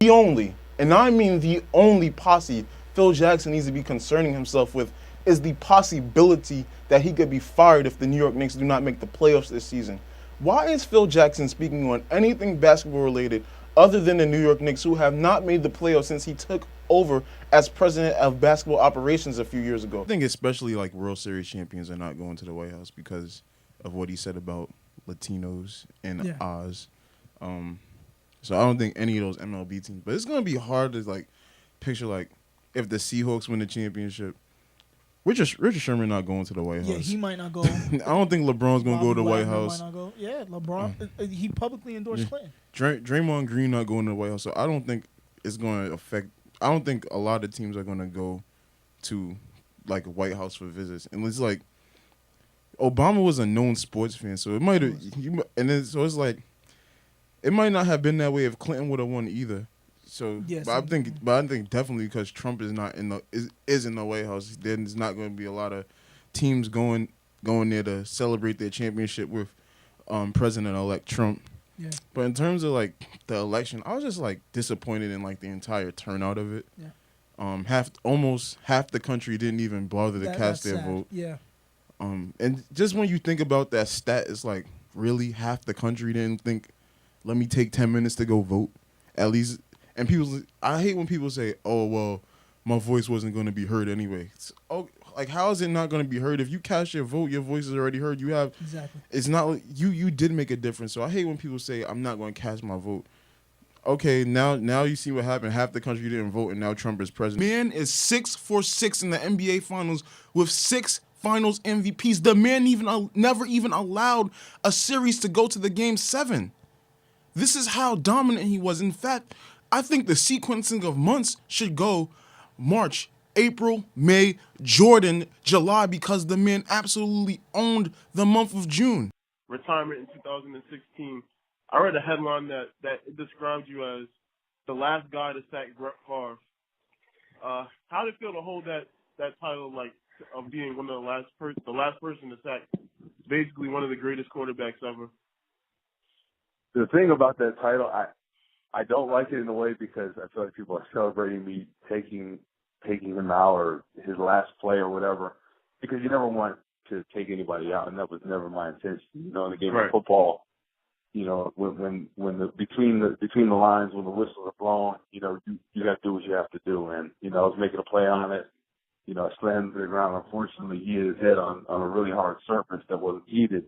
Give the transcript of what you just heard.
The only, and I mean the only posse Phil Jackson needs to be concerning himself with is the possibility that he could be fired if the New York Knicks do not make the playoffs this season. Why is Phil Jackson speaking on anything basketball related other than the New York Knicks, who have not made the playoffs since he took over as president of basketball operations a few years ago? I think especially like World Series champions are not going to the White House because of what he said about Latinos and Yeah. Oz. Um, so I don't think any of those MLB teams. But it's gonna be hard to like picture like if the Seahawks win the championship. Richard Sherman not going to the White House. Yeah, he might not go. I don't think LeBron's gonna go to the White House. Might not go. Yeah, LeBron. He publicly endorsed Clinton. Draymond Green not going to the White House. So I don't think it's going to affect. I don't think a lot of teams are going to go to like White House for visits. And it's like Obama was a known sports fan, so it might have. And then so it's like it might not have been that way if Clinton would have won either. So, Yes, but I think definitely because Trump is not in the is in the White House, there's not going to be a lot of teams going there to celebrate their championship with President-elect Trump. Yeah. But in terms of like the election, I was just like disappointed in like the entire turnout of it. Yeah. Almost half the country didn't even bother to cast their vote. Yeah. And just when you think about that stat, it's like really half the country didn't think, let me take 10 minutes to go vote. At least, and I hate when people say, oh, well, my voice wasn't going to be heard anyway. Like, how is it not going to be heard? If you cast your vote, your voice is already heard. You have, exactly. It's not like you did make a difference. So I hate when people say, I'm not going to cast my vote. Okay, now you see what happened. Half the country didn't vote, and now Trump is president. Man is 6 for 6 in the NBA Finals with 6 Finals MVPs. The man never even allowed a series to go to the Game 7. This is how dominant he was. In fact, I think the sequencing of months should go March, April, May, Jordan, July, because the man absolutely owned the month of June. Retirement in 2016. I read a headline that it described you as the last guy to sack Brett Favre. How did it feel to hold that title, like of being one of the last person to sack basically one of the greatest quarterbacks ever? The thing about that title, I don't like it in a way because I feel like people are celebrating me taking him out or his last play or whatever, because you never want to take anybody out, and that was never my intention. You know, in the game Right. of football, you know, when between the lines, when the whistles are blown, you know, you got to do what you have to do. And you know, I was making a play on it. You know, I slammed to the ground. Unfortunately, he hit his head on a really hard surface that wasn't heated.